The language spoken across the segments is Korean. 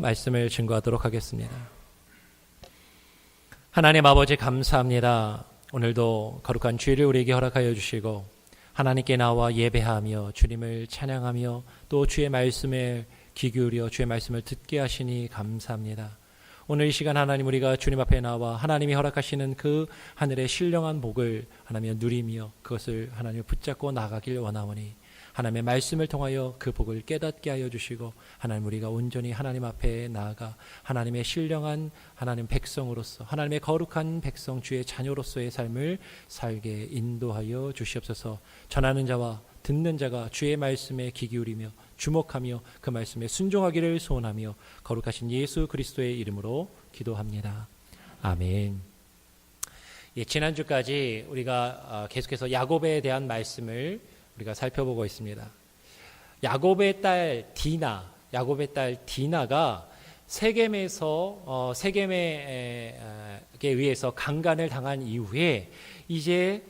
말씀을 증거하도록 하겠습니다. 하나님 아버지 감사합니다. 오늘도 거룩한 주일을 우리에게 허락하여 주시고 하나님께 나와 예배하며 주님을 찬양하며 또 주의 말씀에 귀 기울여 주의 말씀을 듣게 하시니 감사합니다. 오늘 이 시간 하나님 우리가 주님 앞에 나와 하나님이 허락하시는 그 하늘의 신령한 복을 하나님 누리며 그것을 하나님 붙잡고 나가길 원하오니 하나님의 말씀을 통하여 그 복을 깨닫게 하여 주시고 하나님 우리가 온전히 하나님 앞에 나아가 하나님의 신령한 하나님 백성으로서 하나님의 거룩한 백성 주의 자녀로서의 삶을 살게 인도하여 주시옵소서. 전하는 자와 듣는 자가 주의 말씀에 귀 기울이며 주목하며 그 말씀에 순종하기를 소원하며 거룩하신 예수 그리스도의 이름으로 기도합니다. 아멘. 지난주까지 우리가 계속해서 야곱에 대한 말씀을 우리가 살펴보고 있습니다. 야곱의 딸 디나가 세겜에게 의해서 강간을 당한 이후에 이제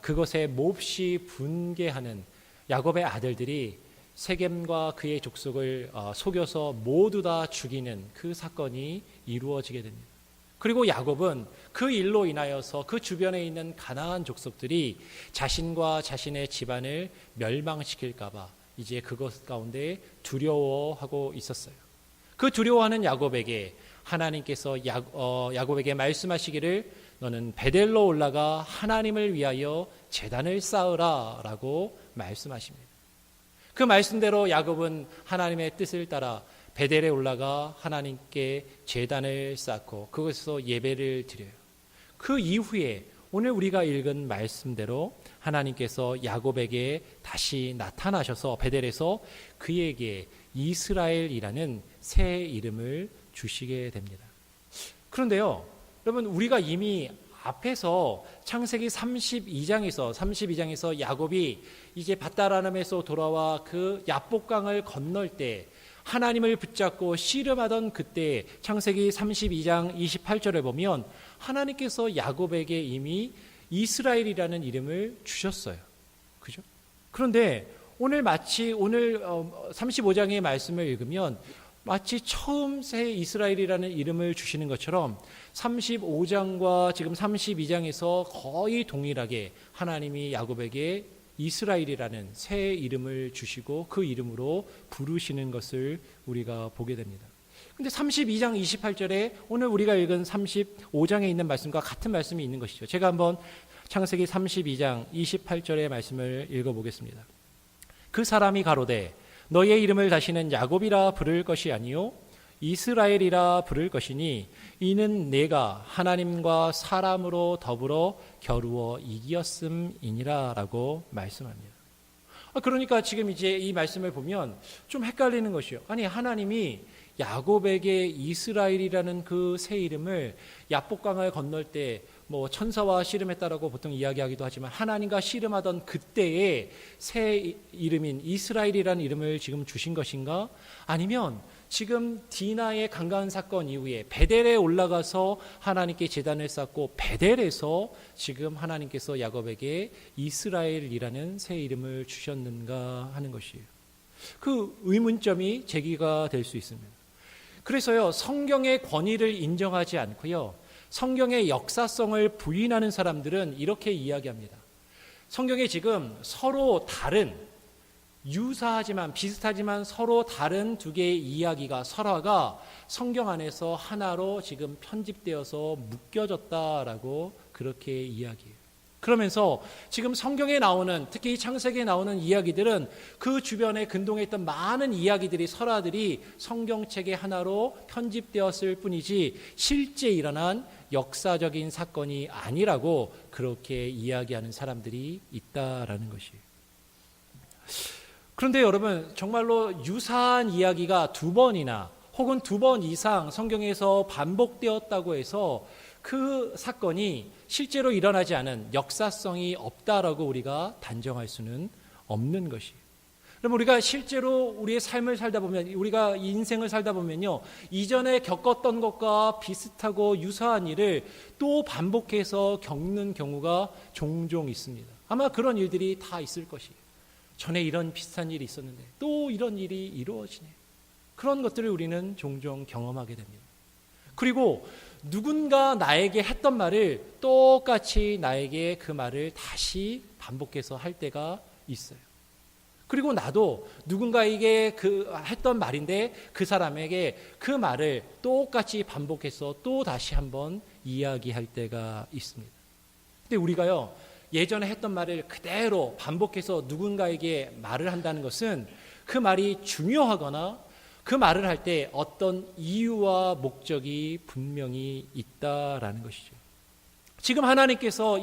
그것에 몹시 분개하는 야곱의 아들들이 세겜과 그의 족속을 속여서 모두 다 죽이는 그 사건이 이루어지게 됩니다. 그리고 야곱은 그 일로 인하여서 그 주변에 있는 가나안 족속들이 자신과 자신의 집안을 멸망시킬까 봐 이제 그것 가운데 두려워하고 있었어요. 그 두려워하는 야곱에게 하나님께서 야곱에게 말씀하시기를 너는 베델로 올라가 하나님을 위하여 제단을 쌓으라 라고 말씀하십니다. 그 말씀대로 야곱은 하나님의 뜻을 따라 베델에 올라가 하나님께 제단을 쌓고 그것에서 예배를 드려요. 그 이후에 오늘 우리가 읽은 말씀대로 하나님께서 야곱에게 다시 나타나셔서 베델에서 그에게 이스라엘이라는 새 이름을 주시게 됩니다. 그런데요, 여러분 우리가 이미 앞에서 창세기 32장에서 야곱이 이제 밧다라람에서 돌아와 그 야복강을 건널 때 하나님을 붙잡고 씨름하던 그때 창세기 32장 28절에 보면 하나님께서 야곱에게 이미 이스라엘이라는 이름을 주셨어요. 그죠? 그런데 오늘 35장의 말씀을 읽으면 마치 처음 새 이스라엘이라는 이름을 주시는 것처럼 35장과 지금 32장에서 거의 동일하게 하나님이 야곱에게 이스라엘이라는 새 이름을 주시고 그 이름으로 부르시는 것을 우리가 보게 됩니다. 근데 32장 28절에 오늘 우리가 읽은 35장에 있는 말씀과 같은 말씀이 있는 것이죠. 제가 한번 창세기 32장 28절의 말씀을 읽어보겠습니다. 그 사람이 가로되 너의 이름을 다시는 야곱이라 부를 것이 아니요 이스라엘이라 부를 것이니 이는 내가 하나님과 사람으로 더불어 겨루어 이겼음이니라 라고 말씀합니다. 그러니까 지금 이제 이 말씀을 보면 좀 헷갈리는 것이요. 아니 하나님이 야곱에게 이스라엘이라는 그 새 이름을 야복강을 건널 때 뭐 천사와 씨름했다라고 보통 이야기하기도 하지만 하나님과 씨름하던 그때의 새 이름인 이스라엘이라는 이름을 지금 주신 것인가? 아니면 지금 디나의 강간 사건 이후에 베델에 올라가서 하나님께 제단을 쌓고 베델에서 지금 하나님께서 야곱에게 이스라엘이라는 새 이름을 주셨는가 하는 것이에요. 그 의문점이 제기가 될 수 있습니다. 그래서요, 성경의 권위를 인정하지 않고요, 성경의 역사성을 부인하는 사람들은 이렇게 이야기합니다. 성경에 지금 서로 다른 유사하지만 비슷하지만 서로 다른 두 개의 이야기가 설화가 성경 안에서 하나로 지금 편집되어서 묶여졌다라고 그렇게 이야기해요. 그러면서 지금 성경에 나오는 특히 창세기에 나오는 이야기들은 그 주변에 근동에 있던 많은 이야기들이 설화들이 성경책의 하나로 편집되었을 뿐이지 실제 일어난 역사적인 사건이 아니라고 그렇게 이야기하는 사람들이 있다라는 것이에요. 그런데 여러분 정말로 유사한 이야기가 두 번이나 혹은 두 번 이상 성경에서 반복되었다고 해서 그 사건이 실제로 일어나지 않은 역사성이 없다라고 우리가 단정할 수는 없는 것이에요. 그럼 우리가 실제로 우리의 삶을 살다 보면, 우리가 인생을 살다 보면요, 이전에 겪었던 것과 비슷하고 유사한 일을 또 반복해서 겪는 경우가 종종 있습니다. 아마 그런 일들이 다 있을 것이에요. 전에 이런 비슷한 일이 있었는데 또 이런 일이 이루어지네. 그런 것들을 우리는 종종 경험하게 됩니다. 그리고 누군가 나에게 했던 말을 똑같이 나에게 그 말을 다시 반복해서 할 때가 있어요. 그리고 나도 누군가에게 했던 말인데 그 사람에게 그 말을 똑같이 반복해서 또 다시 한번 이야기할 때가 있습니다. 근데 우리가요, 예전에 했던 말을 그대로 반복해서 누군가에게 말을 한다는 것은 그 말이 중요하거나 그 말을 할 때 어떤 이유와 목적이 분명히 있다라는 것이죠. 지금 하나님께서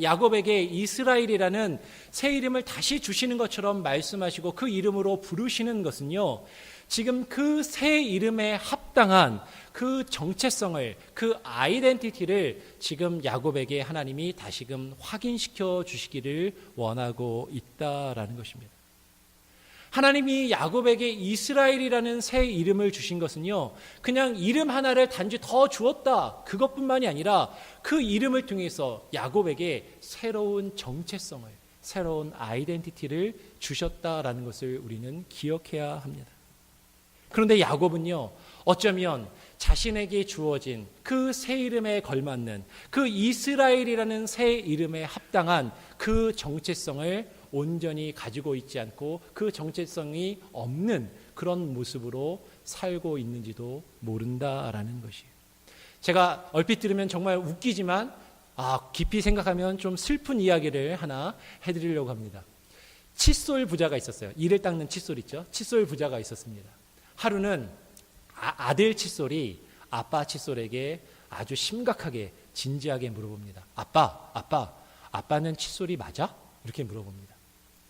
야곱에게 이스라엘이라는 새 이름을 다시 주시는 것처럼 말씀하시고 그 이름으로 부르시는 것은요, 지금 그 새 이름에 합당한 그 정체성을, 그 아이덴티티를 지금 야곱에게 하나님이 다시금 확인시켜 주시기를 원하고 있다라는 것입니다. 하나님이 야곱에게 이스라엘이라는 새 이름을 주신 것은요, 그냥 이름 하나를 단지 더 주었다, 그것뿐만이 아니라 그 이름을 통해서 야곱에게 새로운 정체성을, 새로운 아이덴티티를 주셨다라는 것을 우리는 기억해야 합니다. 그런데 야곱은요, 어쩌면 자신에게 주어진 그 새 이름에 걸맞는 그 이스라엘이라는 새 이름에 합당한 그 정체성을 온전히 가지고 있지 않고 그 정체성이 없는 그런 모습으로 살고 있는지도 모른다라는 것이에요. 제가 얼핏 들으면 정말 웃기지만 깊이 생각하면 좀 슬픈 이야기를 하나 해드리려고 합니다. 칫솔 부자가 있었어요. 이를 닦는 칫솔 있죠. 칫솔 부자가 있었습니다. 하루는 아들 칫솔이 아빠 칫솔에게 아주 심각하게 진지하게 물어봅니다. 아빠는 칫솔이 맞아? 이렇게 물어봅니다.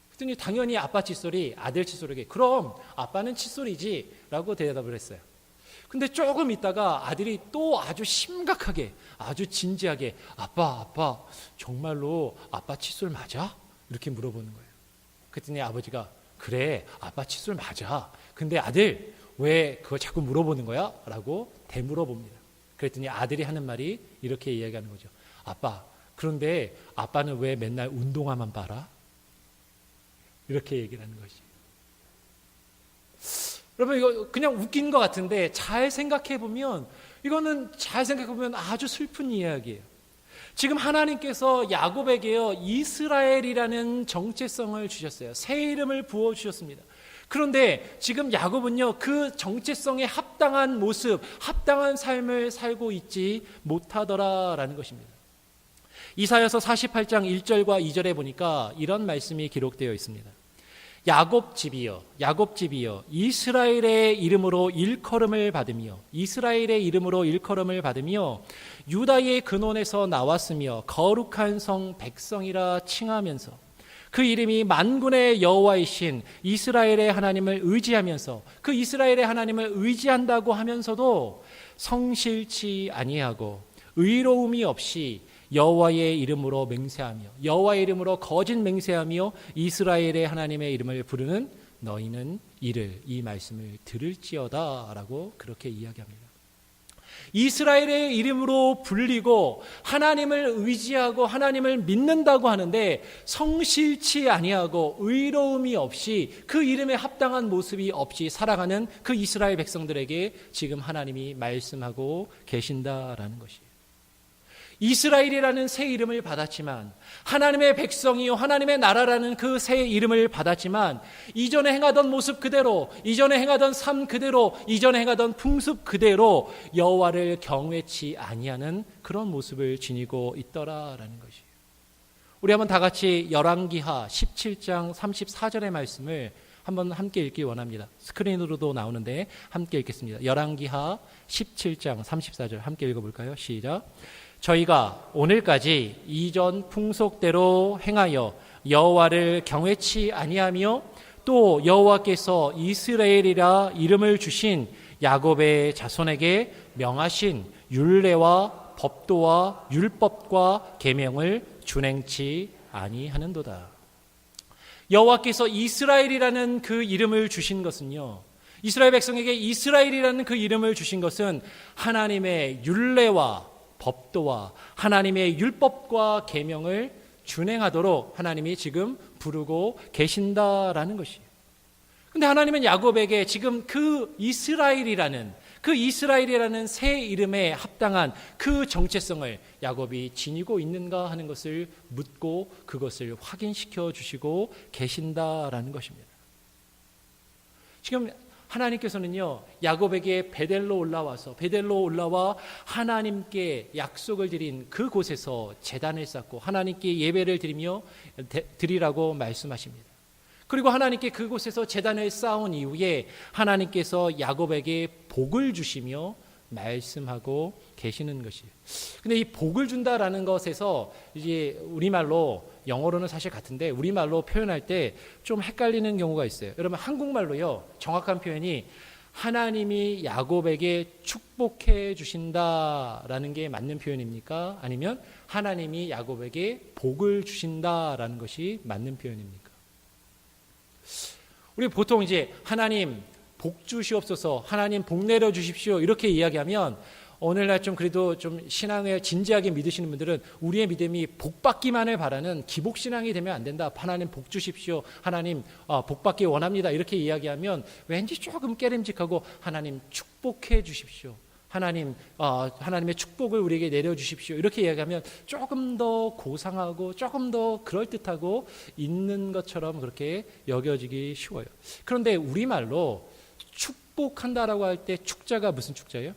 그랬더니 당연히 아빠 칫솔이 아들 칫솔에게 그럼 아빠는 칫솔이지 라고 대답을 했어요. 근데 조금 있다가 아들이 또 아주 심각하게 아주 진지하게 아빠 정말로 아빠 칫솔 맞아? 이렇게 물어보는 거예요. 그랬더니 아버지가 그래 아빠 칫솔 맞아. 근데 아들 왜 그걸 자꾸 물어보는 거야? 라고 되물어봅니다. 그랬더니 아들이 하는 말이 이렇게 이야기하는 거죠. 아빠 그런데 아빠는 왜 맨날 운동화만 빨아? 이렇게 얘기를 하는 것이. 여러분 이거 그냥 웃긴 것 같은데 잘 생각해보면 아주 슬픈 이야기예요. 지금 하나님께서 야곱에게요 이스라엘이라는 정체성을 주셨어요. 새 이름을 부어주셨습니다. 그런데 지금 야곱은요 그 정체성에 합당한 모습, 합당한 삶을 살고 있지 못하더라라는 것입니다. 이사야서 48장 1절과 2절에 보니까 이런 말씀이 기록되어 있습니다. 야곱 집이여 이스라엘의 이름으로 일컬음을 받으며 유다의 근원에서 나왔으며 거룩한 성 백성이라 칭하면서 그 이름이 만군의 여호와이신 이스라엘의 하나님을 의지하면서 그 이스라엘의 하나님을 의지한다고 하면서도 성실치 아니하고 의로움이 없이 여호와의 이름으로 맹세하며 여호와의 이름으로 거짓 맹세하며 이스라엘의 하나님의 이름을 부르는 너희는 이를 이 말씀을 들을지어다 라고 그렇게 이야기합니다. 이스라엘의 이름으로 불리고 하나님을 의지하고 하나님을 믿는다고 하는데 성실치 아니하고 의로움이 없이 그 이름에 합당한 모습이 없이 살아가는 그 이스라엘 백성들에게 지금 하나님이 말씀하고 계신다라는 것이에요. 이스라엘이라는 새 이름을 받았지만 하나님의 백성이요 하나님의 나라라는 그 새 이름을 받았지만 이전에 행하던 모습 그대로, 이전에 행하던 삶 그대로, 이전에 행하던 풍습 그대로 여호와를 경외치 아니하는 그런 모습을 지니고 있더라라는 것이에요. 우리 한번 다 같이 열왕기하 17장 34절의 말씀을 한번 함께 읽기 원합니다. 스크린으로도 나오는데 함께 읽겠습니다. 열왕기하 17장 34절 함께 읽어볼까요? 시작. 저희가 오늘까지 이전 풍속대로 행하여 여호와를 경외치 아니하며 또 여호와께서 이스라엘이라 이름을 주신 야곱의 자손에게 명하신 율례와 법도와 율법과 계명을 준행치 아니하는도다. 여호와께서 이스라엘이라는 그 이름을 주신 것은요, 이스라엘 백성에게 이스라엘이라는 그 이름을 주신 것은 하나님의 율례와 법도와 하나님의 율법과 계명을 준행하도록 하나님이 지금 부르고 계신다라는 것이에요. 근데 하나님은 야곱에게 지금 그 이스라엘이라는 새 이름에 합당한 그 정체성을 야곱이 지니고 있는가 하는 것을 묻고 그것을 확인시켜 주시고 계신다라는 것입니다. 지금 하나님께서는요, 야곱에게 베델로 올라와 하나님께 약속을 드린 그곳에서 제단을 쌓고 하나님께 예배를 드리라고 말씀하십니다. 그리고 하나님께 그곳에서 제단을 쌓은 이후에 하나님께서 야곱에게 복을 주시며 말씀하고 계시는 것이에요. 근데 이 복을 준다라는 것에서 이제 우리말로, 영어로는 사실 같은데 우리말로 표현할 때 좀 헷갈리는 경우가 있어요. 여러분, 한국말로요, 정확한 표현이 하나님이 야곱에게 축복해 주신다라는 게 맞는 표현입니까? 아니면 하나님이 야곱에게 복을 주신다라는 것이 맞는 표현입니까? 우리 보통 이제 하나님 복 주시옵소서, 하나님 복 내려 주십시오 이렇게 이야기하면 오늘날 좀 그래도 좀 신앙을 진지하게 믿으시는 분들은 우리의 믿음이 복 받기만을 바라는 기복 신앙이 되면 안 된다. 하나님 복 주십시오. 하나님 복 받기 원합니다. 이렇게 이야기하면 왠지 조금 깨름직하고 하나님 축복해 주십시오. 하나님의 축복을 우리에게 내려 주십시오. 이렇게 이야기하면 조금 더 고상하고 조금 더 그럴듯하고 있는 것처럼 그렇게 여겨지기 쉬워요. 그런데 우리말로 축복한다라고 할 때 축자가 무슨 축자예요?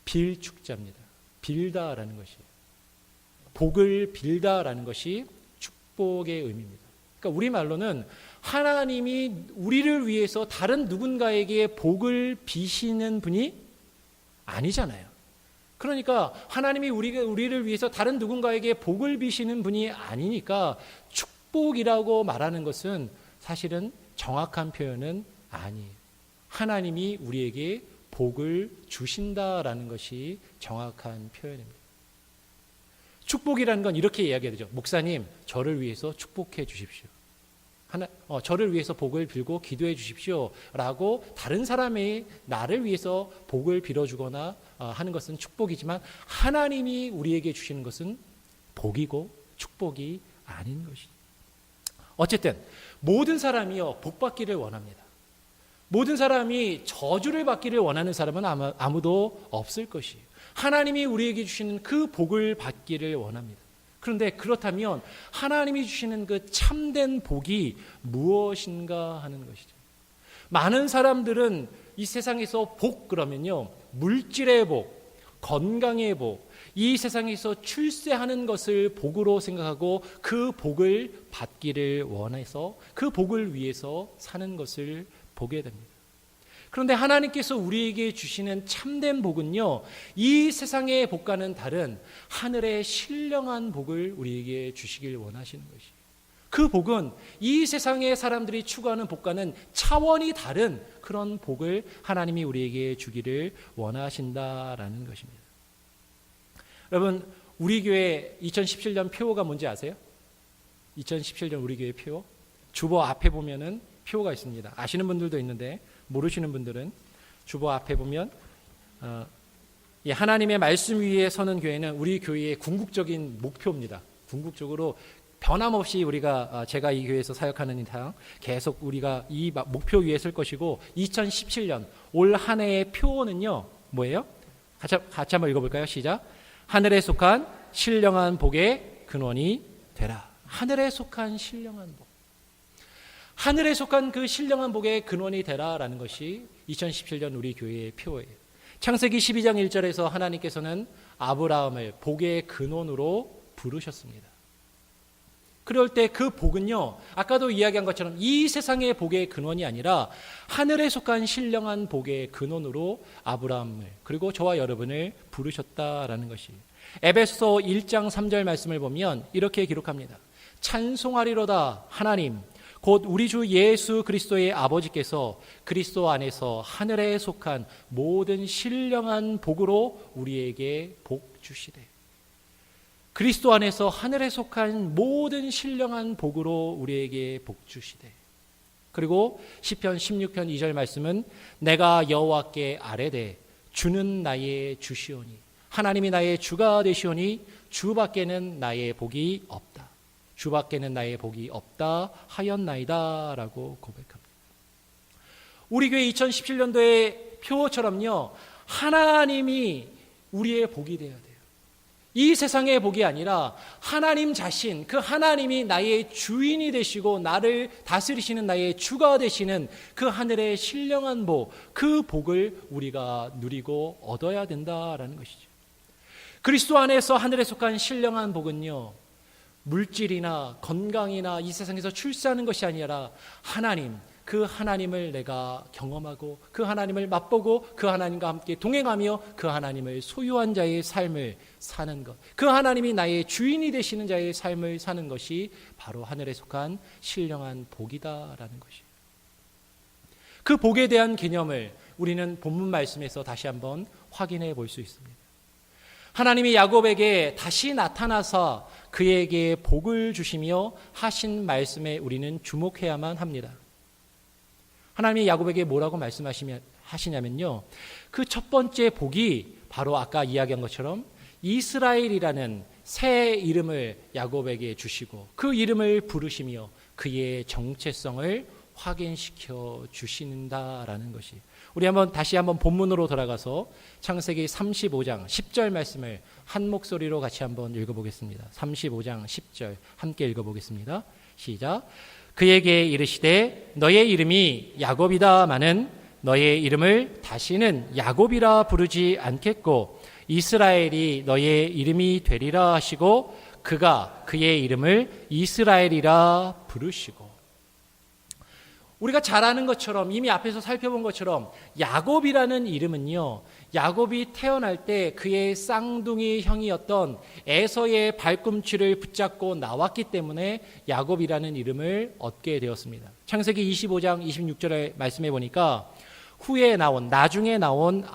빌축자입니다. 빌다라는 것이에요. 복을 빌다라는 것이 축복의 의미입니다. 그러니까 우리말로는 하나님이 우리를 위해서 다른 누군가에게 복을 비시는 분이 아니잖아요. 그러니까 하나님이 우리를 위해서 다른 누군가에게 복을 비시는 분이 아니니까 축복이라고 말하는 것은 사실은 정확한 표현은 아니에요. 하나님이 우리에게 복을 주신다라는 것이 정확한 표현입니다. 축복이라는 건 이렇게 이야기해야 되죠. 목사님, 저를 위해서 축복해 주십시오. 저를 위해서 복을 빌고 기도해 주십시오 라고 다른 사람이 나를 위해서 복을 빌어주거나 하는 것은 축복이지만 하나님이 우리에게 주시는 것은 복이고 축복이 아닌 것이죠. 어쨌든 모든 사람이요, 복 받기를 원합니다. 모든 사람이 저주를 받기를 원하는 사람은 아무도 없을 것이에요. 하나님이 우리에게 주시는 그 복을 받기를 원합니다. 그런데 그렇다면 하나님이 주시는 그 참된 복이 무엇인가 하는 것이죠. 많은 사람들은 이 세상에서 복 그러면요, 물질의 복, 건강의 복, 이 세상에서 출세하는 것을 복으로 생각하고 그 복을 받기를 원해서 그 복을 위해서 사는 것을 보게 됩니다. 그런데 하나님께서 우리에게 주시는 참된 복은요, 이 세상의 복과는 다른 하늘의 신령한 복을 우리에게 주시길 원하시는 것이에요. 그 복은 이 세상의 사람들이 추구하는 복과는 차원이 다른 그런 복을 하나님이 우리에게 주기를 원하신다라는 것입니다. 여러분, 우리 교회 2017년 표어가 뭔지 아세요? 2017년 우리 교회 표어? 주보 앞에 보면은 표가 있습니다. 아시는 분들도 있는데 모르시는 분들은 주보 앞에 보면 하나님의 말씀 위에 서는 교회는 우리 교회의 궁극적인 목표입니다. 궁극적으로 변함없이 제가 이 교회에서 사역하는 이상 계속 우리가 이 목표 위에 설 것이고 2017년 올 한 해의 표어는요 뭐예요? 같이 한번 읽어볼까요? 시작. 하늘에 속한 신령한 복의 근원이 되라. 하늘에 속한 신령한 복. 하늘에 속한 그 신령한 복의 근원이 되라라는 것이 2017년 우리 교회의 표어예요. 창세기 12장 1절에서 하나님께서는 아브라함을 복의 근원으로 부르셨습니다. 그럴 때 그 복은요, 아까도 이야기한 것처럼 이 세상의 복의 근원이 아니라 하늘에 속한 신령한 복의 근원으로 아브라함을 그리고 저와 여러분을 부르셨다라는 것이 에베소서 1장 3절 말씀을 보면 이렇게 기록합니다. 찬송하리로다 하나님 곧 우리 주 예수 그리스도의 아버지께서 그리스도 안에서 하늘에 속한 모든 신령한 복으로 우리에게 복 주시되. 그리스도 안에서 하늘에 속한 모든 신령한 복으로 우리에게 복 주시되. 그리고 시편 16편 2절 말씀은 내가 여호와께 아뢰되 주는 나의 주시오니 하나님이 나의 주가 되시오니 주밖에는 나의 복이 없다. 주밖에는 나의 복이 없다 하였나이다 라고 고백합니다. 우리 교회 2017년도의 표처럼요, 하나님이 우리의 복이 되어야 돼요. 이 세상의 복이 아니라 하나님 자신, 그 하나님이 나의 주인이 되시고 나를 다스리시는 나의 주가 되시는 그 하늘의 신령한 복, 그 복을 우리가 누리고 얻어야 된다라는 것이죠. 그리스도 안에서 하늘에 속한 신령한 복은요, 물질이나 건강이나 이 세상에서 출세하는 것이 아니라 하나님, 그 하나님을 내가 경험하고 그 하나님을 맛보고 그 하나님과 함께 동행하며 그 하나님을 소유한 자의 삶을 사는 것, 그 하나님이 나의 주인이 되시는 자의 삶을 사는 것이 바로 하늘에 속한 신령한 복이다라는 것이에요. 그 복에 대한 개념을 우리는 본문 말씀에서 다시 한번 확인해 볼 수 있습니다. 하나님이 야곱에게 다시 나타나서 그에게 복을 주시며 하신 말씀에 우리는 주목해야만 합니다. 하나님이 야곱에게 뭐라고 말씀하시냐면요, 그 첫 번째 복이 바로 아까 이야기한 것처럼 이스라엘이라는 새 이름을 야곱에게 주시고 그 이름을 부르시며 그의 정체성을 확인시켜 주신다라는 것이, 우리 다시 한번 본문으로 돌아가서 창세기 35장 10절 말씀을 한 목소리로 같이 한번 읽어보겠습니다. 35장 10절 함께 읽어보겠습니다. 시작. 그에게 이르시되 너의 이름이 야곱이다마는 너의 이름을 다시는 야곱이라 부르지 않겠고 이스라엘이 너의 이름이 되리라 하시고 그가 그의 이름을 이스라엘이라 부르시고. 우리가 잘 아는 것처럼, 이미 앞에서 살펴본 것처럼 야곱이라는 이름은요, 야곱이 태어날 때 그의 쌍둥이 형이었던 에서의 발꿈치를 붙잡고 나왔기 때문에 야곱이라는 이름을 얻게 되었습니다. 창세기 25장 26절에 말씀해 보니까 나중에 나온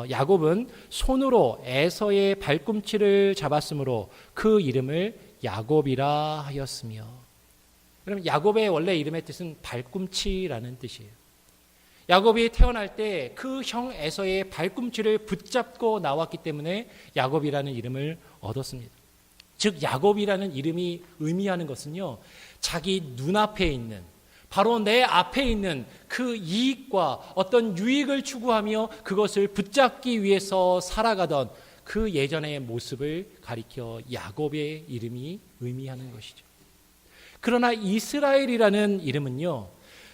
야곱은 손으로 에서의 발꿈치를 잡았으므로 그 이름을 야곱이라 하였으며. 그럼 야곱의 원래 이름의 뜻은 발꿈치라는 뜻이에요. 야곱이 태어날 때 그 형 에서의 발꿈치를 붙잡고 나왔기 때문에 야곱이라는 이름을 얻었습니다. 즉 야곱이라는 이름이 의미하는 것은요, 자기 눈앞에 있는, 바로 내 앞에 있는 그 이익과 어떤 유익을 추구하며 그것을 붙잡기 위해서 살아가던 그 예전의 모습을 가리켜 야곱의 이름이 의미하는 것이죠. 그러나 이스라엘이라는 이름은요,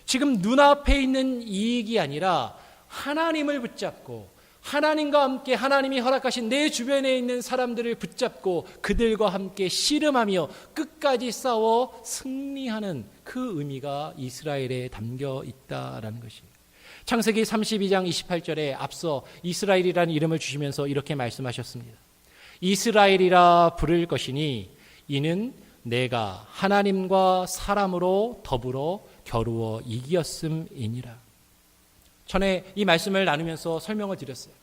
지금 눈앞에 있는 이익이 아니라 하나님을 붙잡고 하나님과 함께 하나님이 허락하신 내 주변에 있는 사람들을 붙잡고 그들과 함께 씨름하며 끝까지 싸워 승리하는 그 의미가 이스라엘에 담겨 있다라는 것이에요. 창세기 32장 28절에 앞서 이스라엘이라는 이름을 주시면서 이렇게 말씀하셨습니다. 이스라엘이라 부를 것이니 이는 내가 하나님과 사람으로 더불어 겨루어 이겼음이니라. 전에 이 말씀을 나누면서 설명을 드렸어요.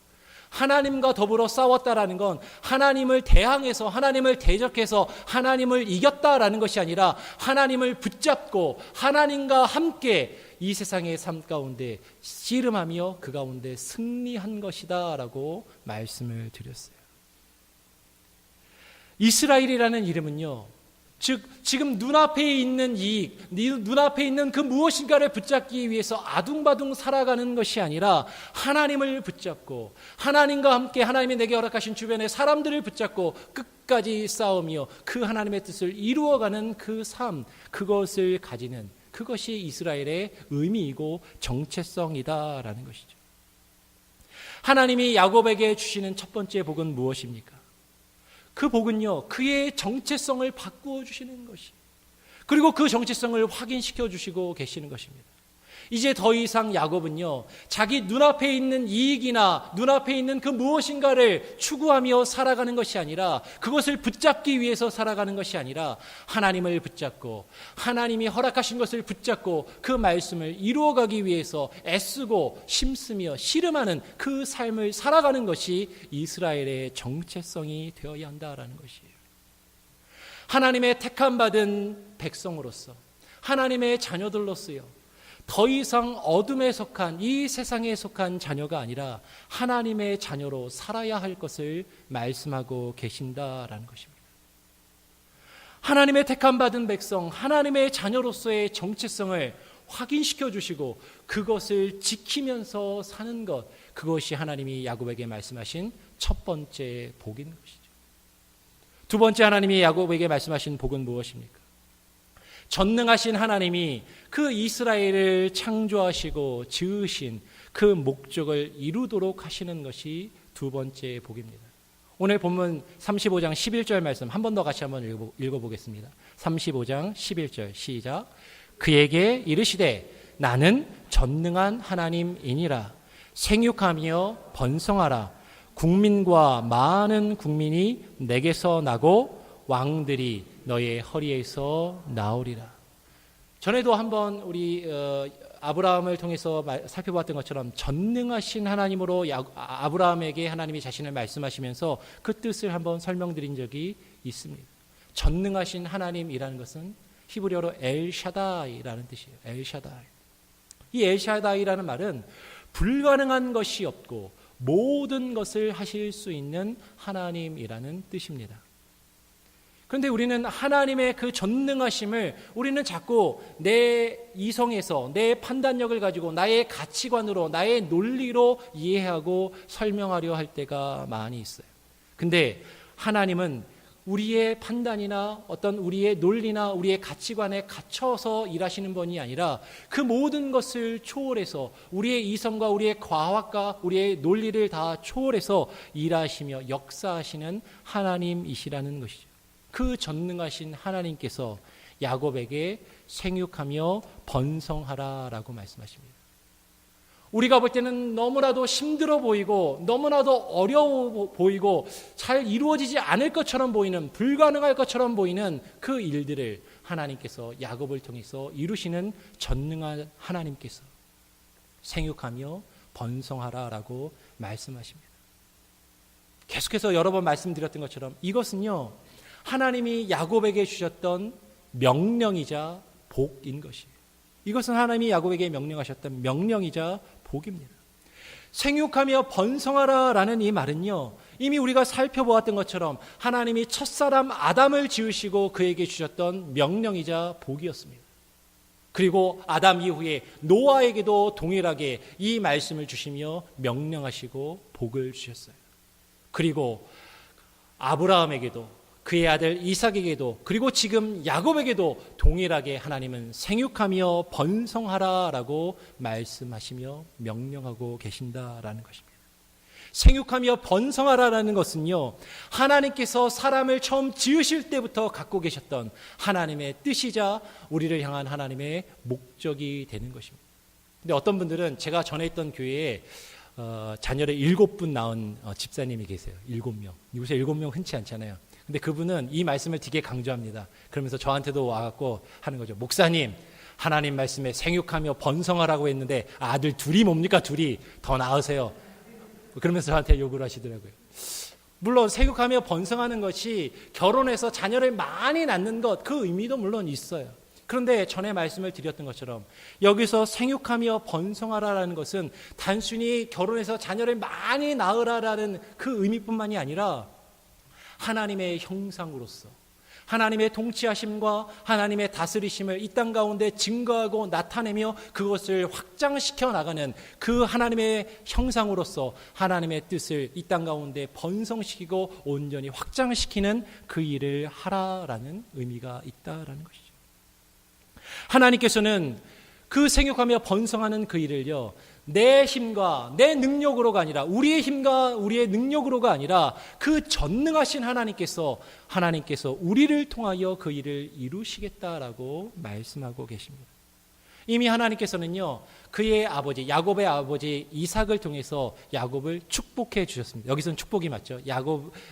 하나님과 더불어 싸웠다라는 건 하나님을 대항해서 하나님을 대적해서 하나님을 이겼다라는 것이 아니라 하나님을 붙잡고 하나님과 함께 이 세상의 삶 가운데 씨름하며 그 가운데 승리한 것이다 라고 말씀을 드렸어요. 이스라엘이라는 이름은요, 즉 지금 눈앞에 있는 이익, 눈앞에 있는 그 무엇인가를 붙잡기 위해서 아둥바둥 살아가는 것이 아니라 하나님을 붙잡고 하나님과 함께 하나님이 내게 허락하신 주변의 사람들을 붙잡고 끝까지 싸우며 그 하나님의 뜻을 이루어가는 그 삶, 그것을 가지는, 그것이 이스라엘의 의미이고 정체성이다라는 것이죠. 하나님이 야곱에게 주시는 첫 번째 복은 무엇입니까? 그 복은요, 그의 정체성을 바꾸어 주시는 것이, 그리고 그 정체성을 확인시켜 주시고 계시는 것입니다. 이제 더 이상 야곱은요, 자기 눈앞에 있는 이익이나 눈앞에 있는 그 무엇인가를 추구하며 살아가는 것이 아니라, 그것을 붙잡기 위해서 살아가는 것이 아니라 하나님을 붙잡고 하나님이 허락하신 것을 붙잡고 그 말씀을 이루어가기 위해서 애쓰고 힘쓰며 씨름하는 그 삶을 살아가는 것이 이스라엘의 정체성이 되어야 한다라는 것이에요. 하나님의 택함받은 백성으로서, 하나님의 자녀들로서요, 더 이상 어둠에 속한, 이 세상에 속한 자녀가 아니라 하나님의 자녀로 살아야 할 것을 말씀하고 계신다라는 것입니다. 하나님의 택함받은 백성, 하나님의 자녀로서의 정체성을 확인시켜 주시고 그것을 지키면서 사는 것, 그것이 하나님이 야곱에게 말씀하신 첫 번째 복인 것이죠. 두 번째 하나님이 야곱에게 말씀하신 복은 무엇입니까? 전능하신 하나님이 그 이스라엘을 창조하시고 지으신 그 목적을 이루도록 하시는 것이 두 번째 복입니다. 오늘 본문 35장 11절 말씀 한 번 더 같이 한번 읽어보겠습니다. 35장 11절 시작. 그에게 이르시되 나는 전능한 하나님이니라. 생육하며 번성하라. 국민과 많은 국민이 내게서 나고 왕들이 너의 허리에서 나오리라. 전에도 한번 우리 아브라함을 통해서 살펴봤던 것처럼 전능하신 하나님으로 아브라함에게 하나님이 자신을 말씀하시면서 그 뜻을 한번 설명드린 적이 있습니다. 전능하신 하나님이라는 것은 히브리어로 엘샤다이라는 뜻이에요. 엘샤다이. 이 엘샤다이라는 말은 불가능한 것이 없고 모든 것을 하실 수 있는 하나님이라는 뜻입니다. 그런데 우리는 하나님의 그 전능하심을 우리는 자꾸 내 이성에서 내 판단력을 가지고 나의 가치관으로 나의 논리로 이해하고 설명하려 할 때가 많이 있어요. 근데 하나님은 우리의 판단이나 어떤 우리의 논리나 우리의 가치관에 갇혀서 일하시는 분이 아니라 그 모든 것을 초월해서 우리의 이성과 우리의 과학과 우리의 논리를 다 초월해서 일하시며 역사하시는 하나님이시라는 것이죠. 그 전능하신 하나님께서 야곱에게 생육하며 번성하라라고 말씀하십니다. 우리가 볼 때는 너무나도 힘들어 보이고 너무나도 어려워 보이고 잘 이루어지지 않을 것처럼 보이는 불가능할 것처럼 보이는 그 일들을 하나님께서 야곱을 통해서 이루시는 전능한 하나님께서 생육하며 번성하라라고 말씀하십니다. 계속해서 여러 번 말씀드렸던 것처럼 이것은요 하나님이 야곱에게 주셨던 명령이자 복인 것이에요. 이것은 하나님이 야곱에게 명령하셨던 명령이자 복입니다. 생육하며 번성하라라는 이 말은요 이미 우리가 살펴보았던 것처럼 하나님이 첫사람 아담을 지으시고 그에게 주셨던 명령이자 복이었습니다. 그리고 아담 이후에 노아에게도 동일하게 이 말씀을 주시며 명령하시고 복을 주셨어요. 그리고 아브라함에게도 그의 아들 이삭에게도 그리고 지금 야곱에게도 동일하게 하나님은 생육하며 번성하라라고 말씀하시며 명령하고 계신다라는 것입니다. 생육하며 번성하라라는 것은요 하나님께서 사람을 처음 지으실 때부터 갖고 계셨던 하나님의 뜻이자 우리를 향한 하나님의 목적이 되는 것입니다. 근데 어떤 분들은 제가 전에 있던 교회에 자녀를 7분 낳은 집사님이 계세요. 7명. 요새 7명 흔치 않잖아요. 근데 그분은 이 말씀을 되게 강조합니다. 그러면서 저한테도 와갖고 하는 거죠. 목사님, 하나님 말씀에 생육하며 번성하라고 했는데 아들 둘이 뭡니까? 둘이 더 낳으세요. 그러면서 저한테 요구를 하시더라고요. 물론 생육하며 번성하는 것이 결혼해서 자녀를 많이 낳는 것, 그 의미도 물론 있어요. 그런데 전에 말씀을 드렸던 것처럼 여기서 생육하며 번성하라라는 것은 단순히 결혼해서 자녀를 많이 낳으라라는 그 의미뿐만이 아니라 하나님의 형상으로서 하나님의 통치하심과 하나님의 다스리심을 이 땅 가운데 증거하고 나타내며 그것을 확장시켜 나가는 그 하나님의 형상으로서 하나님의 뜻을 이 땅 가운데 번성시키고 온전히 확장시키는 그 일을 하라라는 의미가 있다라는 것이죠. 하나님께서는 그 생육하며 번성하는 그 일을요 내 힘과 내 능력으로가 아니라 우리의 힘과 우리의 능력으로가 아니라 그 전능하신 하나님께서 우리를 통하여 그 일을 이루시겠다라고 말씀하고 계십니다. 이미 하나님께서는요 그의 아버지 야곱의 아버지 이삭을 통해서 야곱을 축복해 주셨습니다. 여기서는 축복이 맞죠.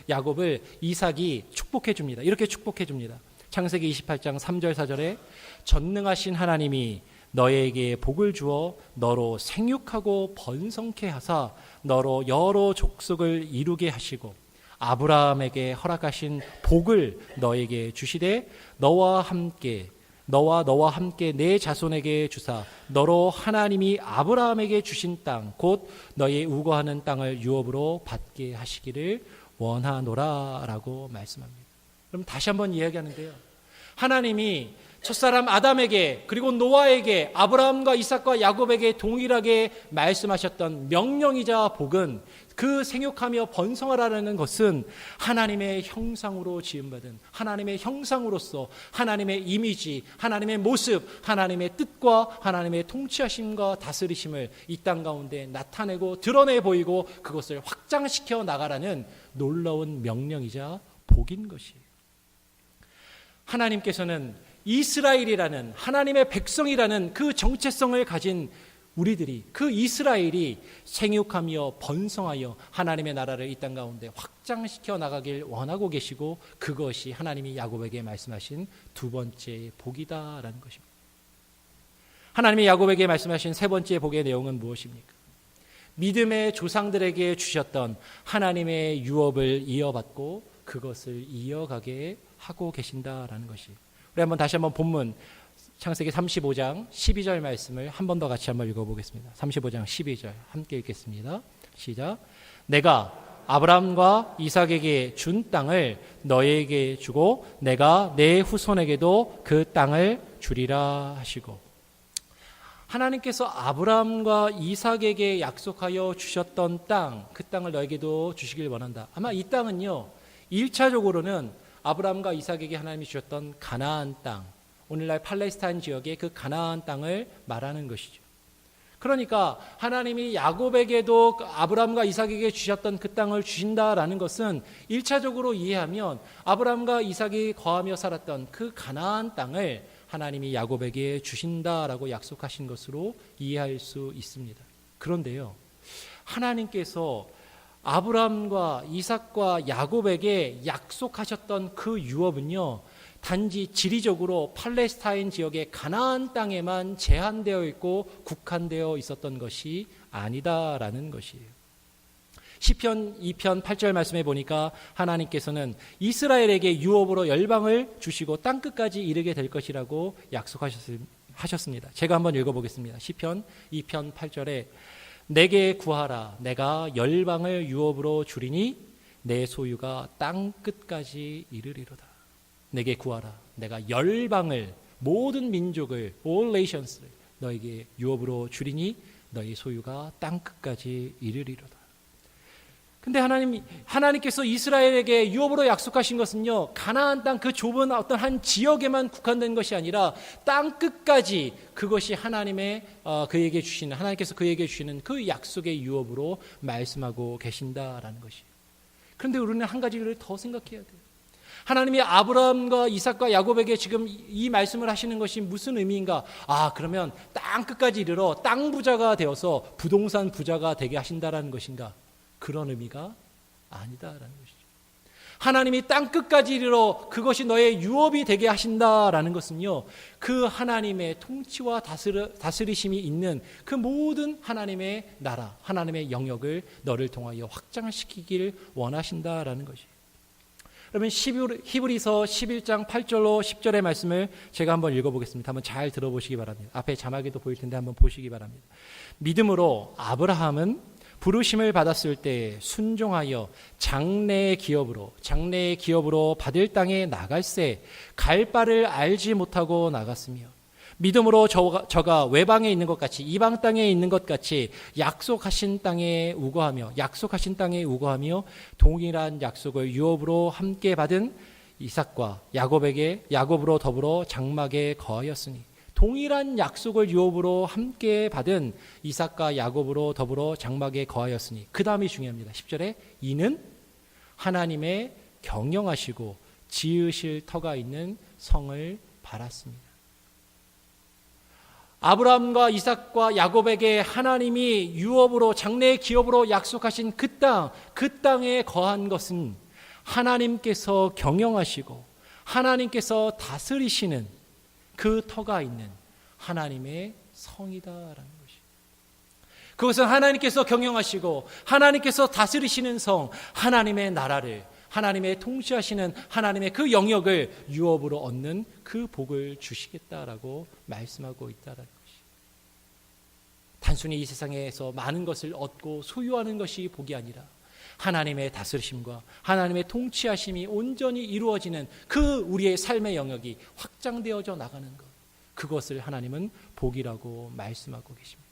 야곱을 이삭이 축복해 줍니다. 이렇게 축복해 줍니다. 창세기 28장 3절 4절에 전능하신 하나님이 너에게 복을 주어 너로 생육하고 번성케 하사 너로 여러 족속을 이루게 하시고 아브라함에게 허락하신 복을 너에게 주시되 너와 함께 내 자손에게 주사 너로 하나님이 아브라함에게 주신 땅 곧 너의 우거하는 땅을 유업으로 받게 하시기를 원하노라라고 말씀합니다. 그럼 다시 한번 이야기하는데요. 하나님이 첫사람 아담에게 그리고 노아에게 아브라함과 이삭과 야곱에게 동일하게 말씀하셨던 명령이자 복은 그 생육하며 번성하라는 것은 하나님의 형상으로 지음받은 하나님의 형상으로서 하나님의 이미지, 하나님의 모습, 하나님의 뜻과 하나님의 통치하심과 다스리심을 이 땅 가운데 나타내고 드러내 보이고 그것을 확장시켜 나가라는 놀라운 명령이자 복인 것이에요. 하나님께서는 이스라엘이라는 하나님의 백성이라는 그 정체성을 가진 우리들이 그 이스라엘이 생육하며 번성하여 하나님의 나라를 이 땅 가운데 확장시켜 나가길 원하고 계시고 그것이 하나님이 야곱에게 말씀하신 두 번째 복이다라는 것입니다. 하나님이 야곱에게 말씀하신 세 번째 복의 내용은 무엇입니까? 믿음의 조상들에게 주셨던 하나님의 유업을 이어받고 그것을 이어가게 하고 계신다라는 것이. 우리 다시 한번 본문 창세기 35장 12절 말씀을 한 번 더 같이 한번 읽어보겠습니다. 35장 12절 함께 읽겠습니다. 시작. 내가 아브라함과 이삭에게 준 땅을 너에게 주고 내가 내 후손에게도 그 땅을 주리라 하시고, 하나님께서 아브라함과 이삭에게 약속하여 주셨던 땅, 그 땅을 너에게도 주시길 원한다. 아마 이 땅은요 1차적으로는 아브라함과 이삭에게 하나님이 주셨던 가나안 땅, 오늘날 팔레스타인 지역의 그 가나안 땅을 말하는 것이죠. 그러니까 하나님이 야곱에게도 아브라함과 이삭에게 주셨던 그 땅을 주신다라는 것은 1차적으로 이해하면 아브라함과 이삭이 거하며 살았던 그 가나안 땅을 하나님이 야곱에게 주신다라고 약속하신 것으로 이해할 수 있습니다. 그런데요, 하나님께서 아브라함과 이삭과 야곱에게 약속하셨던 그 유업은요, 단지 지리적으로 팔레스타인 지역의 가나안 땅에만 제한되어 있고 국한되어 있었던 것이 아니다라는 것이에요. 시편 2편 8절 말씀에 보니까 하나님께서는 이스라엘에게 유업으로 열방을 주시고 땅끝까지 이르게 될 것이라고 약속하셨습니다. 제가 한번 읽어보겠습니다. 시편 2편 8절에 내게 구하라, 내가 열방을 유업으로 주리니 내 소유가 땅끝까지 이르리로다. 내게 구하라, 내가 열방을, 모든 민족을, all nations를 너에게 유업으로 주리니 너희 소유가 땅끝까지 이르리로다. 근데 하나님께서 이스라엘에게 유업으로 약속하신 것은요, 가나안 땅 그 좁은 어떤 한 지역에만 국한된 것이 아니라 땅 끝까지 그것이 하나님께서 그에게 주시는 그 약속의 유업으로 말씀하고 계신다라는 것이. 그런데 우리는 한 가지를 더 생각해야 돼요. 하나님이 아브라함과 이삭과 야곱에게 지금 이 말씀을 하시는 것이 무슨 의미인가? 그러면 땅 끝까지 이르러 땅 부자가 되어서 부동산 부자가 되게 하신다라는 것인가? 그런 의미가 아니다라는 것이죠. 하나님이 땅 끝까지 이르러 그것이 너의 유업이 되게 하신다라는 것은요, 그 하나님의 통치와 다스리심이 있는 그 모든 하나님의 나라, 하나님의 영역을 너를 통하여 확장시키길 원하신다라는 것이에요. 그러면 히브리서 11장 8절로 10절의 말씀을 제가 한번 읽어보겠습니다. 한번 잘 들어보시기 바랍니다. 앞에 자막에도 보일 텐데 한번 보시기 바랍니다. 믿음으로 아브라함은 부르심을 받았을 때 순종하여 장래의 기업으로 받을 땅에 나갈새 갈 바를 알지 못하고 나갔으며, 믿음으로 저가 외방에 있는 것 같이, 이방 땅에 있는 것 같이 약속하신 땅에 우거하며 동일한 약속을 유업으로 함께 받은 이삭과 야곱으로 더불어 장막에 거하였으니, 동일한 약속을 유업으로 함께 받은 이삭과 야곱으로 더불어 장막에 거하였으니, 그 다음이 중요합니다. 10절에 이는 하나님의 경영하시고 지으실 터가 있는 성을 바랐습니다. 아브라함과 이삭과 야곱에게 하나님이 유업으로 장래의 기업으로 약속하신 그 땅에 거한 것은 하나님께서 경영하시고 하나님께서 다스리시는 그 터가 있는 하나님의 성이다라는 것이. 그것은 하나님께서 경영하시고 하나님께서 다스리시는 성, 하나님의 나라를, 하나님의 통치하시는 하나님의 그 영역을 유업으로 얻는 그 복을 주시겠다라고 말씀하고 있다라는 것이. 단순히 이 세상에서 많은 것을 얻고 소유하는 것이 복이 아니라 하나님의 다스리심과 하나님의 통치하심이 온전히 이루어지는 그 우리의 삶의 영역이 확장되어져 나가는 것, 그것을 하나님은 복이라고 말씀하고 계십니다.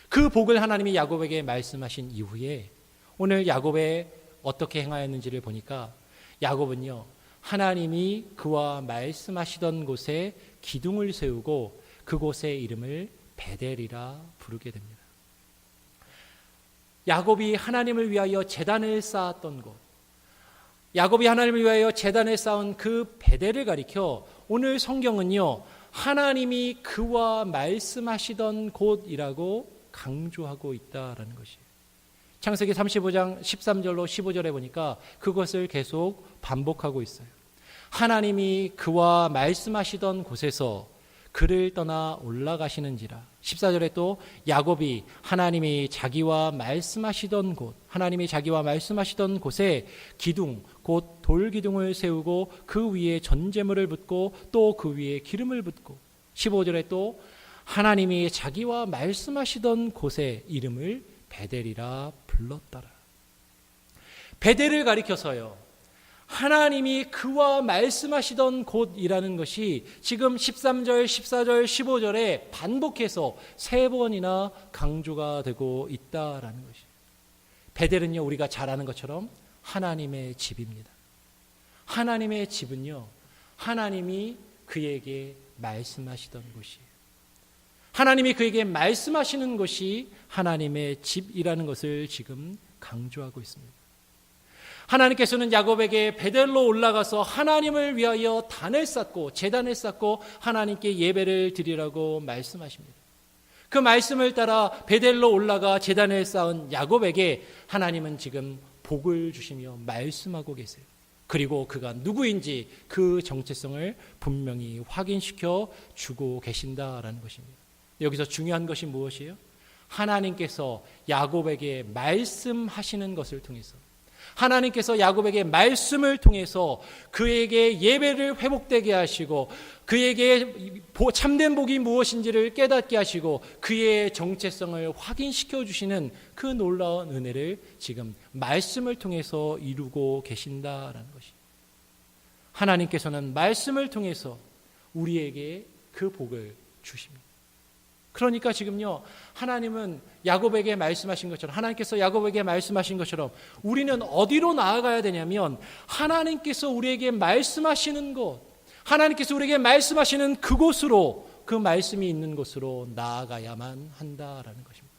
그 복을 하나님이 야곱에게 말씀하신 이후에 오늘 야곱에 어떻게 행하였는지를 보니까 야곱은요, 하나님이 그와 말씀하시던 곳에 기둥을 세우고 그곳의 이름을 베델이라 부르게 됩니다. 야곱이 하나님을 위하여 제단을 쌓았던 곳, 야곱이 하나님을 위하여 제단을 쌓은 그 베델을 가리켜 오늘 성경은요, 하나님이 그와 말씀하시던 곳이라고 강조하고 있다라는 것이에요. 창세기 35장 13절로 15절에 보니까 그것을 계속 반복하고 있어요. 하나님이 그와 말씀하시던 곳에서 그를 떠나 올라가시는지라. 14절에 또 야곱이 하나님이 자기와 말씀하시던 곳, 하나님이 자기와 말씀하시던 곳에 기둥, 곧 돌기둥을 세우고 그 위에 전제물을 붓고 또 그 위에 기름을 붓고, 15절에 또 하나님이 자기와 말씀하시던 곳의 이름을 베델이라 불렀더라. 베델을 가리켜서요, 하나님이 그와 말씀하시던 곳이라는 것이 지금 13절, 14절, 15절에 반복해서 3번이나 강조가 되고 있다라는 것이에요. 베델은요, 우리가 잘 아는 것처럼 하나님의 집입니다. 하나님의 집은요, 하나님이 그에게 말씀하시던 곳이에요. 하나님이 그에게 말씀하시는 것이 하나님의 집이라는 것을 지금 강조하고 있습니다. 하나님께서는 야곱에게 베델로 올라가서 하나님을 위하여 단을 쌓고 제단을 쌓고 하나님께 예배를 드리라고 말씀하십니다. 그 말씀을 따라 베델로 올라가 제단을 쌓은 야곱에게 하나님은 지금 복을 주시며 말씀하고 계세요. 그리고 그가 누구인지 그 정체성을 분명히 확인시켜 주고 계신다라는 것입니다. 여기서 중요한 것이 무엇이에요? 하나님께서 야곱에게 말씀하시는 것을 통해서, 하나님께서 야곱에게 말씀을 통해서 그에게 예배를 회복되게 하시고 그에게 참된 복이 무엇인지를 깨닫게 하시고 그의 정체성을 확인시켜 주시는 그 놀라운 은혜를 지금 말씀을 통해서 이루고 계신다라는 것입니다. 하나님께서는 말씀을 통해서 우리에게 그 복을 주십니다. 그러니까 지금요, 하나님은 야곱에게 말씀하신 것처럼, 하나님께서 야곱에게 말씀하신 것처럼 우리는 어디로 나아가야 되냐면 하나님께서 우리에게 말씀하시는 곳, 하나님께서 우리에게 말씀하시는 그곳으로, 그 말씀이 있는 곳으로 나아가야만 한다라는 것입니다.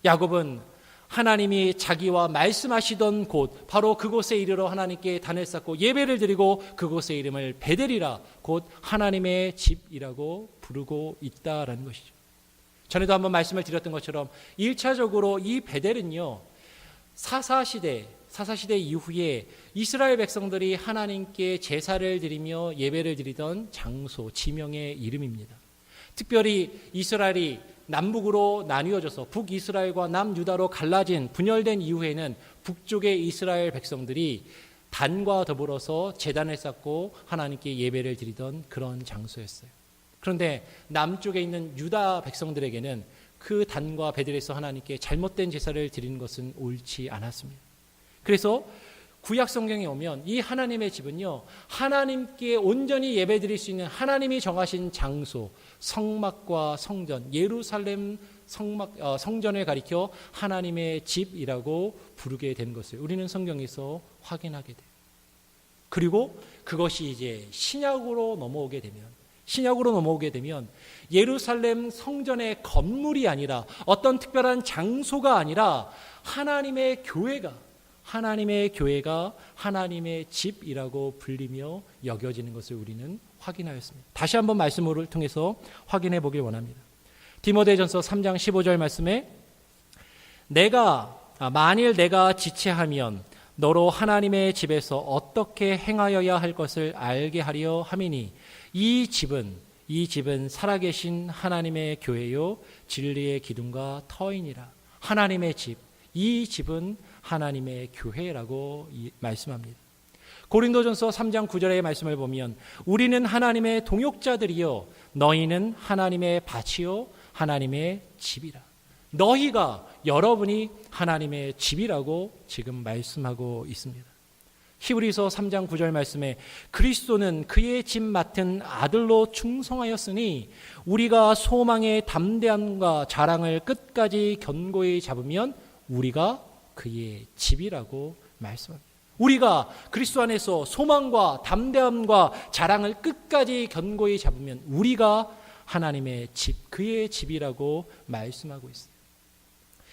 야곱은 하나님이 자기와 말씀하시던 곳, 바로 그곳에 이르러 하나님께 단을 쌓고 예배를 드리고 그곳의 이름을 베델이라, 곧 하나님의 집이라고 부르고 있다라는 것이죠. 전에도 한번 말씀을 드렸던 것처럼 1차적으로 이 베델은요, 사사시대 이후에 이스라엘 백성들이 하나님께 제사를 드리며 예배를 드리던 장소, 지명의 이름입니다. 특별히 이스라엘이 남북으로 나뉘어져서 북이스라엘과 남유다로 갈라진, 분열된 이후에는 북쪽의 이스라엘 백성들이 단과 더불어서 제단을 쌓고 하나님께 예배를 드리던 그런 장소였어요. 그런데 남쪽에 있는 유다 백성들에게는 그 단과 베델에서 하나님께 잘못된 제사를 드리는 것은 옳지 않았습니다. 그래서 구약 성경에 오면 이 하나님의 집은요, 하나님께 온전히 예배드릴 수 있는 하나님이 정하신 장소, 성막과 성전, 예루살렘 성전을 가리켜 하나님의 집이라고 부르게 된 것을 우리는 성경에서 확인하게 돼요. 그리고 그것이 이제 신약으로 넘어오게 되면 예루살렘 성전의 건물이 아니라 어떤 특별한 장소가 아니라 하나님의 교회가 하나님의 집이라고 불리며 여겨지는 것을 우리는 확인하였습니다. 다시 한번 말씀을 통해서 확인해 보길 원합니다. 디모데전서 3장 15절 말씀에 만일 내가 지체하면 너로 하나님의 집에서 어떻게 행하여야 할 것을 알게 하려 함이니 이 집은 살아계신 하나님의 교회요 진리의 기둥과 터이니라. 하나님의 집, 이 집은 하나님의 교회라고 말씀합니다. 고린도전서 3장 9절의 말씀을 보면 우리는 하나님의 동역자들이요 너희는 하나님의 밭이요 하나님의 집이라. 너희가 여러분이 하나님의 집이라고 지금 말씀하고 있습니다. 히브리서 3장 9절 말씀에 그리스도는 그의 집 맡은 아들로 충성하였으니 우리가 소망의 담대함과 자랑을 끝까지 견고히 잡으면 우리가 그의 집이라고 말씀합니다. 우리가 그리스도 안에서 소망과 담대함과 자랑을 끝까지 견고히 잡으면 우리가 하나님의 집, 그의 집이라고 말씀하고 있어요.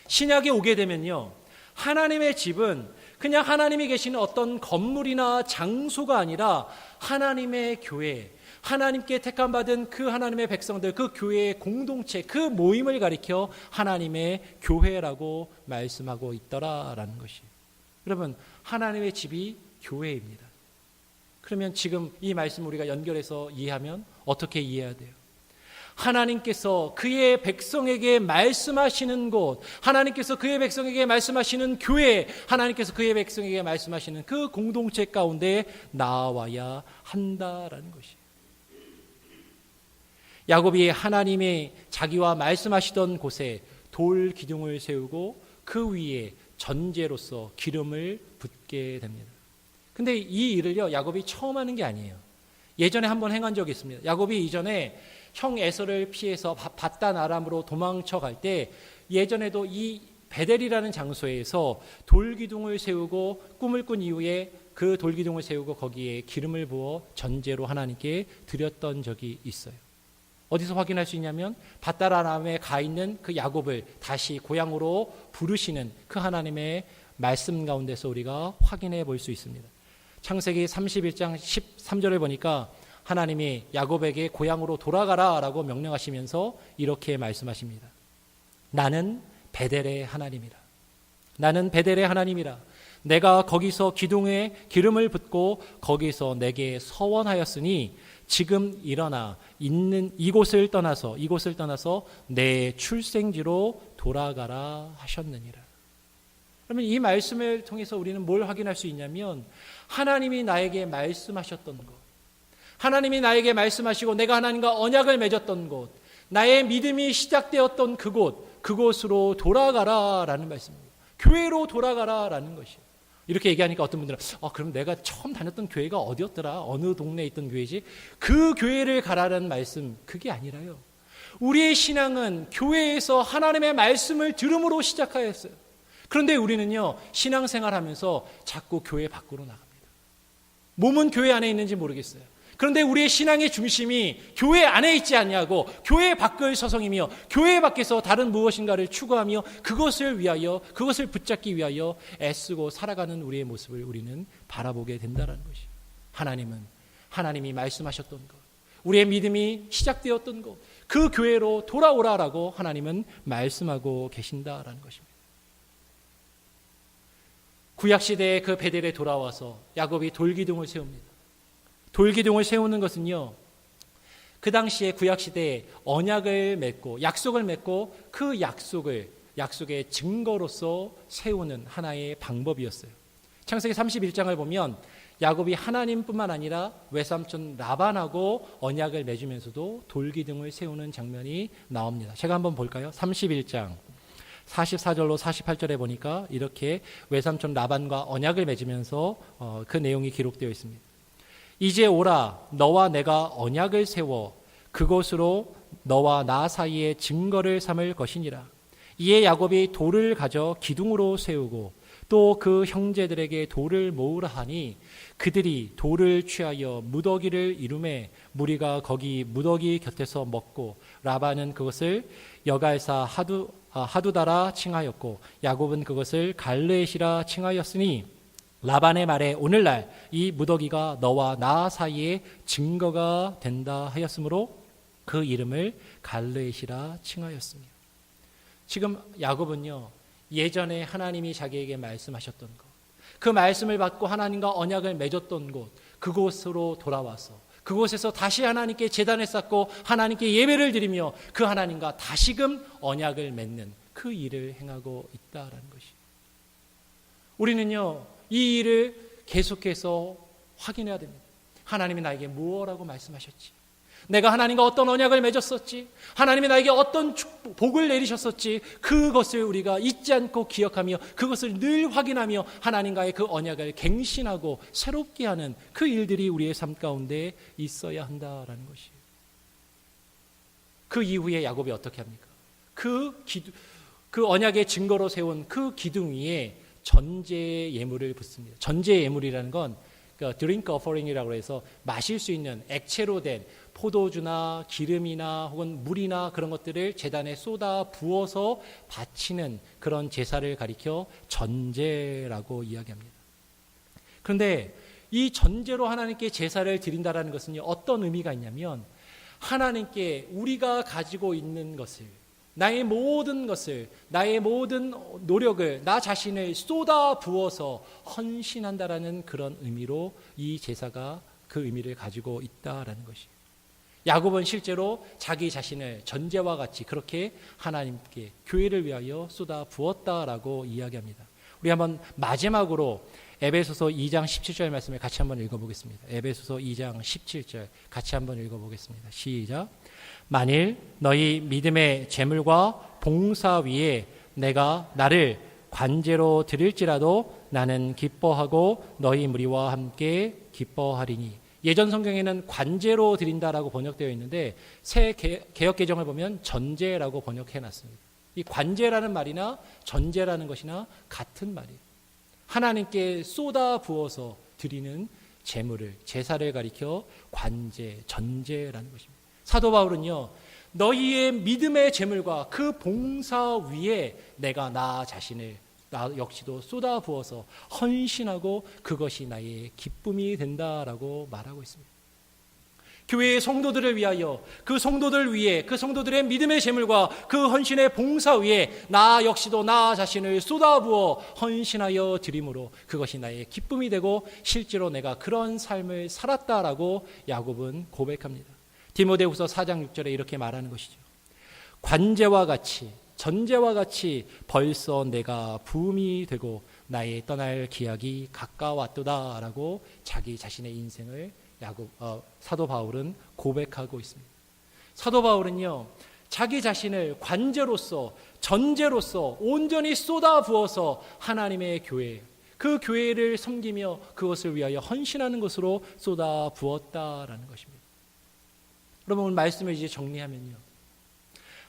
신약에 오게 되면요, 하나님의 집은 그냥 하나님이 계시는 어떤 건물이나 장소가 아니라 하나님의 교회, 하나님께 택함받은 그 하나님의 백성들, 그 교회의 공동체, 그 모임을 가리켜 하나님의 교회라고 말씀하고 있더라라는 것이. 여러분, 하나님의 집이 교회입니다. 그러면 지금 이 말씀을 우리가 연결해서 이해하면 어떻게 이해해야 돼요? 하나님께서 그의 백성에게 말씀하시는 곳, 하나님께서 그의 백성에게 말씀하시는 교회, 하나님께서 그의 백성에게 말씀하시는 그 공동체 가운데 나와야 한다라는 것이에요. 야곱이 하나님의 자기와 말씀하시던 곳에 돌 기둥을 세우고 그 위에 전제로서 기름을 붓게 됩니다. 근데 이 일을요, 야곱이 처음 하는 게 아니에요. 예전에 한번 행한 적이 있습니다. 야곱이 이전에 형 에서를 피해서 바단 아람으로 도망쳐 갈 때 예전에도 이 베델이라는 장소에서 돌기둥을 세우고 꿈을 꾼 이후에 그 돌기둥을 세우고 거기에 기름을 부어 전제로 하나님께 드렸던 적이 있어요. 어디서 확인할 수 있냐면 바단 아람에 가 있는 그 야곱을 다시 고향으로 부르시는 그 하나님의 말씀 가운데서 우리가 확인해 볼 수 있습니다. 창세기 31장 13절을 보니까 하나님이 야곱에게 고향으로 돌아가라 라고 명령하시면서 이렇게 말씀하십니다. 나는 베델의 하나님이라. 나는 베델의 하나님이라. 내가 거기서 기둥에 기름을 붓고 거기서 내게 서원하였으니 지금 일어나 있는 이곳을 떠나서 내 출생지로 돌아가라 하셨느니라. 그러면 이 말씀을 통해서 우리는 뭘 확인할 수 있냐면 하나님이 나에게 말씀하셨던 것, 하나님이 나에게 말씀하시고 내가 하나님과 언약을 맺었던 곳, 나의 믿음이 시작되었던 그곳으로 돌아가라라는 말씀입니다. 교회로 돌아가라라는 것이에요. 이렇게 얘기하니까 어떤 분들은 그럼 내가 처음 다녔던 교회가 어디였더라? 어느 동네에 있던 교회지? 그 교회를 가라는 말씀, 그게 아니라요. 우리의 신앙은 교회에서 하나님의 말씀을 들음으로 시작하였어요. 그런데 우리는요, 신앙생활하면서 자꾸 교회 밖으로 나갑니다. 몸은 교회 안에 있는지 모르겠어요. 그런데 우리의 신앙의 중심이 교회 안에 있지 않냐고 교회 밖을 서성이며 교회 밖에서 다른 무엇인가를 추구하며 그것을 위하여, 그것을 붙잡기 위하여 애쓰고 살아가는 우리의 모습을 우리는 바라보게 된다는 것이에요. 하나님이 말씀하셨던 것, 우리의 믿음이 시작되었던 것, 그 교회로 돌아오라라고 하나님은 말씀하고 계신다라는 것입니다. 구약시대의 그 베델에 돌아와서 야곱이 돌기둥을 세웁니다. 돌기둥을 세우는 것은요, 그 당시에 구약시대에 언약을 맺고 약속을 맺고 그 약속의 증거로서 세우는 하나의 방법이었어요. 창세기 31장을 보면 야곱이 하나님뿐만 아니라 외삼촌 라반하고 언약을 맺으면서도 돌기둥을 세우는 장면이 나옵니다. 제가 한번 볼까요? 31장 44절로 48절에 보니까 이렇게 외삼촌 라반과 언약을 맺으면서 그 내용이 기록되어 있습니다. 이제 오라, 너와 내가 언약을 세워 그곳으로 너와 나 사이에 증거를 삼을 것이니라. 이에 야곱이 돌을 가져 기둥으로 세우고 또 그 형제들에게 돌을 모으라 하니 그들이 돌을 취하여 무더기를 이루매 무리가 거기 무더기 곁에서 먹고 라반은 그것을 여갈사 하두다라 칭하였고 야곱은 그것을 갈르엣이라 칭하였으니 라반의 말에 오늘날 이 무더기가 너와 나 사이에 증거가 된다 하였으므로 그 이름을 갈르엣이라 칭하였습니다. 지금 야곱은요, 예전에 하나님이 자기에게 말씀하셨던 것, 그 말씀을 받고 하나님과 언약을 맺었던 곳, 그곳으로 돌아와서 그곳에서 다시 하나님께 제단을 쌓고 하나님께 예배를 드리며 그 하나님과 다시금 언약을 맺는 그 일을 행하고 있다라는 것이. 우리는요, 이 일을 계속해서 확인해야 됩니다. 하나님이 나에게 무엇이라고 말씀하셨지? 내가 하나님과 어떤 언약을 맺었었지, 하나님이 나에게 어떤 복을 내리셨었지, 그것을 우리가 잊지 않고 기억하며 그것을 늘 확인하며 하나님과의 그 언약을 갱신하고 새롭게 하는 그 일들이 우리의 삶 가운데 있어야 한다라는 것이에요. 그 이후에 야곱이 어떻게 합니까? 그 언약의 증거로 세운 그 기둥 위에 전제 예물을 붓습니다. 전제 예물이라는 건 드링크 어퍼링이라고 해서 마실 수 있는 액체로 된 포도주나 기름이나 혹은 물이나 그런 것들을 제단에 쏟아 부어서 바치는 그런 제사를 가리켜 전제라고 이야기합니다. 그런데 이 전제로 하나님께 제사를 드린다라는 것은 어떤 의미가 있냐면, 하나님께 우리가 가지고 있는 것을, 나의 모든 것을, 나의 모든 노력을, 나 자신을 쏟아 부어서 헌신한다라는 그런 의미로 이 제사가 그 의미를 가지고 있다라는 것이에요. 야곱은 실제로 자기 자신을 전제와 같이 그렇게 하나님께, 교회를 위하여 쏟아 부었다라고 이야기합니다. 우리 한번 마지막으로 에베소서 2장 17절 말씀을 같이 한번 읽어보겠습니다. 에베소서 2장 17절 같이 한번 읽어보겠습니다. 시작. 만일 너희 믿음의 재물과 봉사 위에 내가 나를 관제로 드릴지라도 나는 기뻐하고 너희 무리와 함께 기뻐하리니. 예전 성경에는 관제로 드린다라고 번역되어 있는데 새 개역개정을 보면 전제라고 번역해놨습니다. 이 관제라는 말이나 전제라는 것이나 같은 말이에요. 하나님께 쏟아 부어서 드리는 제물을, 제사를 가리켜 관제, 전제라는 것입니다. 사도 바울은요, 너희의 믿음의 제물과 그 봉사 위에 내가 나 자신을, 나 역시도 쏟아 부어서 헌신하고 그것이 나의 기쁨이 된다라고 말하고 있습니다. 교회의 성도들을 위하여, 그 성도들 위에, 그 성도들의 믿음의 제물과 그 헌신의 봉사 위에 나 역시도 나 자신을 쏟아부어 헌신하여 드림으로 그것이 나의 기쁨이 되고 실제로 내가 그런 삶을 살았다라고 야곱은 고백합니다. 디모데후서 4장 6절에 이렇게 말하는 것이죠. 관제와 같이, 전제와 같이 벌써 내가 부음이 되고 나의 떠날 기약이 가까웠도다라고 자기 자신의 인생을 사도 바울은 고백하고 있습니다. 사도 바울은요, 자기 자신을 관제로서, 전제로서 온전히 쏟아 부어서 하나님의 교회, 그 교회를 섬기며 그것을 위하여 헌신하는 것으로 쏟아 부었다라는 것입니다. 그러면 오늘 말씀을 이제 정리하면요,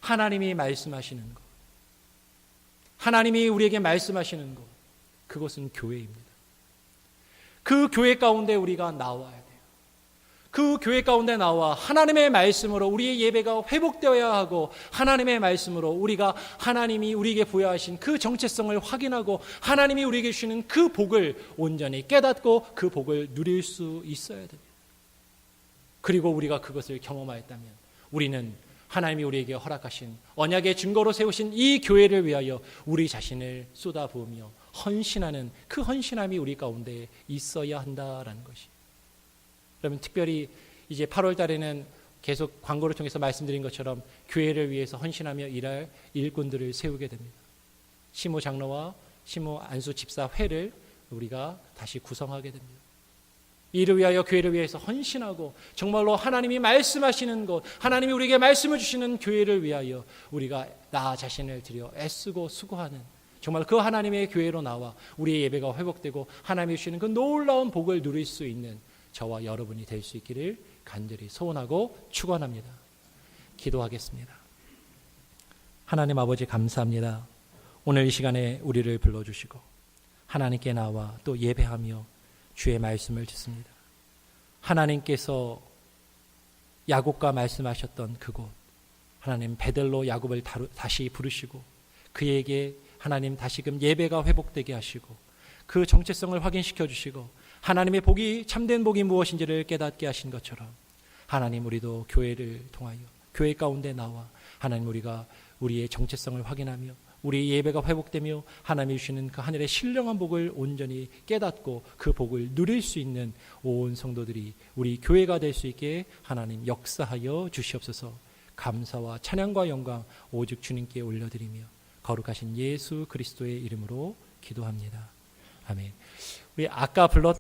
하나님이 말씀하시는 것, 하나님이 우리에게 말씀하시는 것, 그것은 교회입니다. 그 교회 가운데 우리가 나와야 돼요. 그 교회 가운데 나와 하나님의 말씀으로 우리의 예배가 회복되어야 하고, 하나님의 말씀으로 우리가 하나님이 우리에게 부여하신 그 정체성을 확인하고 하나님이 우리에게 주시는 그 복을 온전히 깨닫고 그 복을 누릴 수 있어야 됩니다. 그리고 우리가 그것을 경험하였다면 우리는 하나님이 우리에게 허락하신 언약의 증거로 세우신 이 교회를 위하여 우리 자신을 쏟아부으며 헌신하는 그 헌신함이 우리 가운데 있어야 한다라는 것이. 그러면 특별히 이제 8월 달에는 계속 광고를 통해서 말씀드린 것처럼 교회를 위해서 헌신하며 일할 일꾼들을 세우게 됩니다. 시모 장로와 시모 안수 집사회를 우리가 다시 구성하게 됩니다. 이를 위하여, 교회를 위해서 헌신하고 정말로 하나님이 말씀하시는 것, 하나님이 우리에게 말씀을 주시는 교회를 위하여 우리가 나 자신을 들여 애쓰고 수고하는, 정말 그 하나님의 교회로 나와 우리의 예배가 회복되고 하나님이 주시는 그 놀라운 복을 누릴 수 있는 저와 여러분이 될 수 있기를 간절히 소원하고 축원합니다. 기도하겠습니다. 하나님 아버지, 감사합니다. 오늘 이 시간에 우리를 불러주시고 하나님께 나와 또 예배하며 주의 말씀을 듣습니다. 하나님께서 야곱과 말씀하셨던 그곳, 하나님 베들로 야곱을 다시 부르시고 그에게 하나님 다시금 예배가 회복되게 하시고 그 정체성을 확인시켜 주시고 하나님의 복이, 참된 복이 무엇인지를 깨닫게 하신 것처럼 하나님, 우리도 교회를 통하여 교회 가운데 나와 하나님 우리가 우리의 정체성을 확인하며 우리 예배가 회복되며 하나님이 주시는 그 하늘의 신령한 복을 온전히 깨닫고 그 복을 누릴 수 있는 온 성도들이 우리 교회가 될 수 있게 하나님 역사하여 주시옵소서. 감사와 찬양과 영광 오직 주님께 올려드리며 거룩하신 예수 그리스도의 이름으로 기도합니다. 아멘. 우리 아까 불렀던